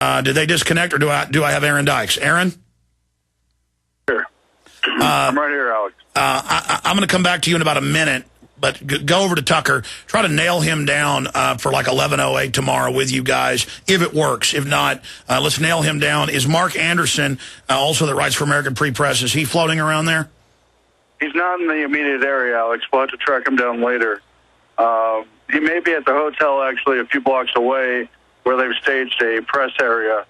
Did they disconnect, or do I have Aaron-dykes? Aaron? Sure. I'm right here, Alex. I'm going to come back to you in about a minute, but go over to Tucker. Try to nail him down for like 11:08 tomorrow with you guys, if it works. If not, let's nail him down. Is Mark Anderson, also that writes for American Free Press, is he floating around there? He's not in the immediate area, Alex. We'll have to track him down later. He may be at the hotel, actually, a few blocks away, where they've staged a press area.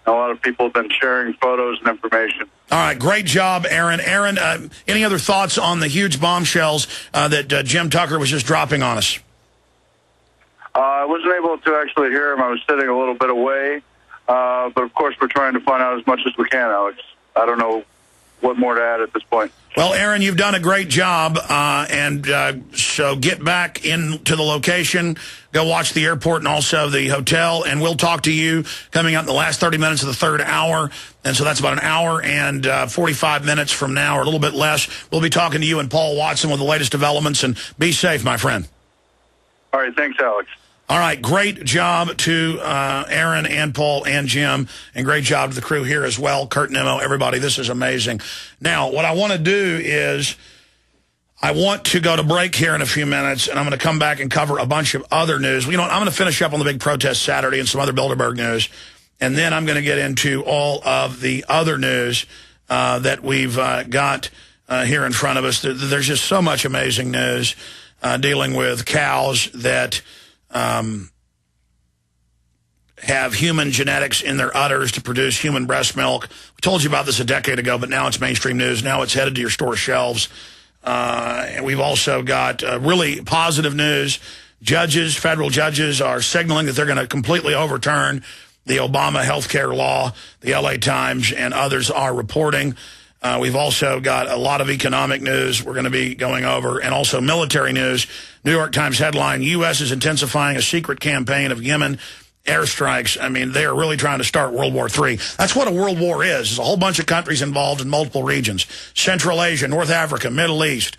A lot of people have been sharing photos and information. All right, great job, Aaron. Aaron, any other thoughts on the huge bombshells that Jim Tucker was just dropping on us? I wasn't able to actually hear him. I was sitting a little bit away. But, of course, we're trying to find out as much as we can, Alex. I don't know what more to add at this point. Well, Aaron, you've done a great job, so get back into the location, go watch the airport and also the hotel, and we'll talk to you coming up in the last 30 minutes of the third hour, and so that's about an hour and 45 minutes from now, or a little bit less. We'll be talking to you and Paul Watson with the latest developments, and be safe, my friend. All right, thanks, Alex. All right, great job to Aaron and Paul and Jim, and great job to the crew here as well, Kurt, Nemo, everybody. This is amazing. Now, what I want to do is I want to go to break here in a few minutes, and I'm going to come back and cover a bunch of other news. You know what, I'm going to finish up on the big protest Saturday and some other Bilderberg news, and then I'm going to get into all of the other news that we've got here in front of us. There's just so much amazing news dealing with cows that have human genetics in their udders to produce human breast milk. We told you about this a decade ago, but now it's mainstream news. Now it's headed to your store shelves. And we've also got really positive news. Judges, federal judges, are signaling that they're going to completely overturn the Obama health care law. The LA Times and others are reporting. We've also got a lot of economic news we're going to be going over, and also military news. New York Times headline, U.S. is intensifying a secret campaign of Yemen airstrikes. I mean, they are really trying to start World War III. That's what a world war is. There's a whole bunch of countries involved in multiple regions. Central Asia, North Africa, Middle East.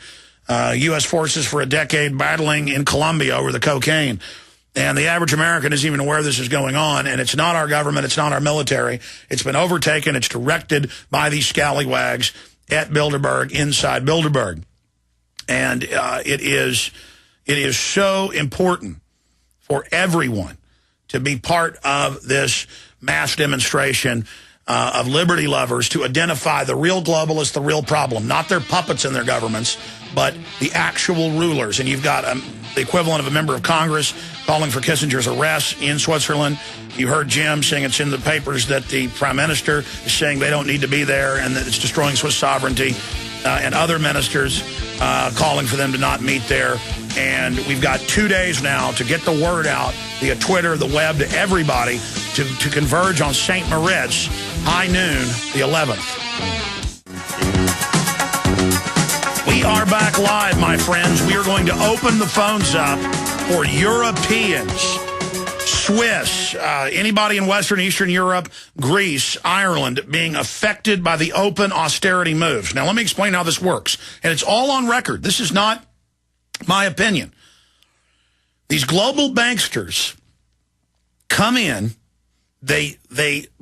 U.S. forces for a decade battling in Colombia over the cocaine. And the average American isn't even aware this is going on, and it's not our government, it's not our military. It's been overtaken, it's directed by these scallywags at Bilderberg, inside Bilderberg. And it is so important for everyone to be part of this mass demonstration of liberty lovers to identify the real globalists, the real problem, not their puppets in their governments, but the actual rulers. And you've got the equivalent of a member of Congress calling for Kissinger's arrest in Switzerland. You heard Jim saying it's in the papers that the prime minister is saying they don't need to be there and that it's destroying Swiss sovereignty, and other ministers calling for them to not meet there. And we've got 2 days now to get the word out via Twitter, the web, to everybody to converge on St-Moritz, high noon, the 11th. We are back live, my friends. We are going to open the phones up for Europeans, Swiss, anybody in Western, Eastern Europe, Greece, Ireland, being affected by the open austerity moves. Now, let me explain how this works. And it's all on record. This is not my opinion. These global banksters come in, they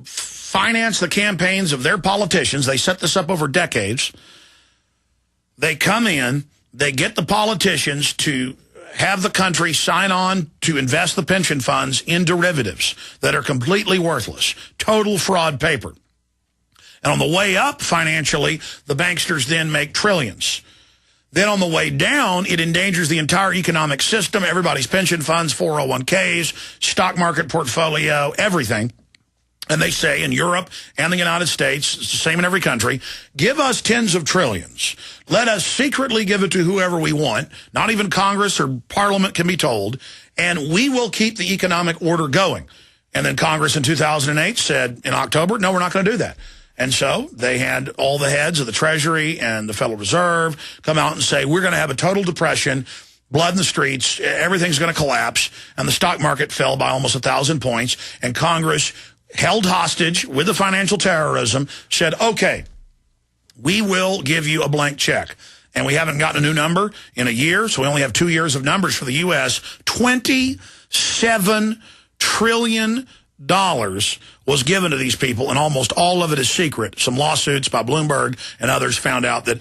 finance the campaigns of their politicians. They set this up over decades. They come in, they get the politicians to have the country sign on to invest the pension funds in derivatives that are completely worthless, total fraud paper. And on the way up financially, the banksters then make trillions. Then on the way down, it endangers the entire economic system, everybody's pension funds, 401ks, stock market portfolio, everything. And they say in Europe and the United States, it's the same in every country, give us tens of trillions. Let us secretly give it to whoever we want. Not even Congress or Parliament can be told. And we will keep the economic order going. And then Congress in 2008 said in October, no, we're not going to do that. And so they had all the heads of the Treasury and the Federal Reserve come out and say, we're going to have a total depression, blood in the streets, everything's going to collapse. And the stock market fell by almost 1,000 points. And Congress, held hostage with the financial terrorism, said, okay, we will give you a blank check. And we haven't gotten a new number in a year, so we only have 2 years of numbers for the U.S. $27 trillion was given to these people, and almost all of it is secret. Some lawsuits by Bloomberg and others found out that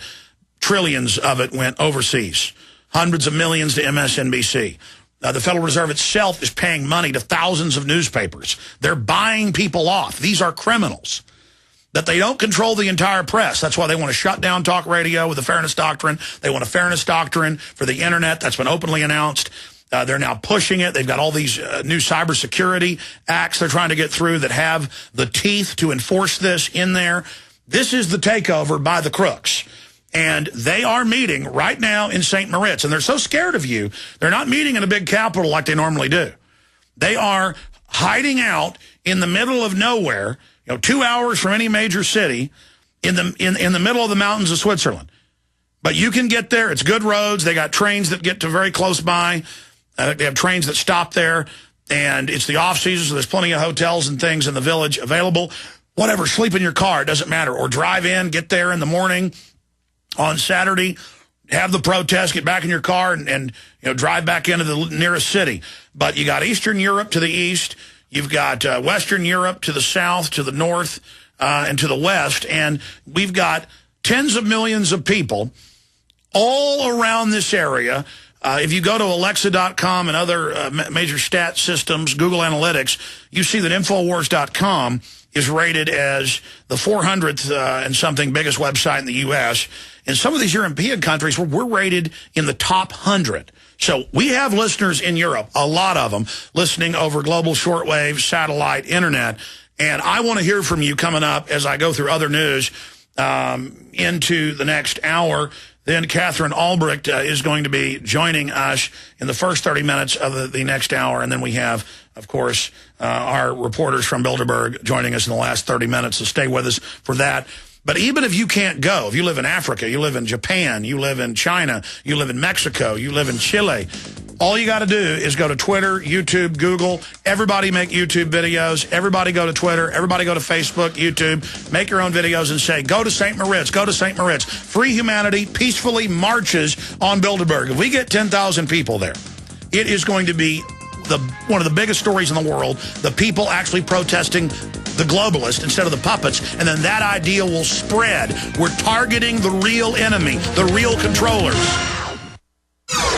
trillions of it went overseas. Hundreds of millions to MSNBC. The Federal Reserve itself is paying money to thousands of newspapers. They're buying people off. These are criminals. That they don't control the entire press. That's why they want to shut down talk radio with the Fairness Doctrine. They want a Fairness Doctrine for the Internet. That's been openly announced. They're now pushing it. They've got all these new cybersecurity acts they're trying to get through that have the teeth to enforce this in there. This is the takeover by the crooks. And they are meeting right now in St. Moritz. And they're so scared of you, they're not meeting in a big capital like they normally do. They are hiding out in the middle of nowhere, 2 hours from any major city, in the middle of the mountains of Switzerland. But you can get there. It's good roads. They got trains that get to very close by. They have trains that stop there. And it's the off-season, so there's plenty of hotels and things in the village available. Whatever, sleep in your car. It doesn't matter. Or drive in, get there in the morning on Saturday, have the protest, get back in your car, and drive back into the nearest city. But you got Eastern Europe to the east. You've got Western Europe to the south, to the north, and to the west. And we've got tens of millions of people all around this area. If you go to Alexa.com and other major stat systems, Google Analytics, you see that Infowars.com is rated as the 400th and something biggest website in the U.S. In some of these European countries, we're rated in the top 100. So we have listeners in Europe, a lot of them, listening over global shortwave, satellite, internet. And I want to hear from you coming up as I go through other news into the next hour. Then Catherine Albrecht is going to be joining us in the first 30 minutes of the next hour. And then we have, of course, our reporters from Bilderberg joining us in the last 30 minutes. So stay with us for that. But even if you can't go, if you live in Africa, you live in Japan, you live in China, you live in Mexico, you live in Chile, all you got to do is go to Twitter, YouTube, Google. Everybody make YouTube videos. Everybody go to Twitter. Everybody go to Facebook, YouTube. Make your own videos and say, go to St. Moritz, go to St. Moritz. Free Humanity peacefully marches on Bilderberg. If we get 10,000 people there, it is going to be one of the biggest stories in the world, the people actually protesting the globalists instead of the puppets, and then that idea will spread. We're targeting the real enemy, the real controllers.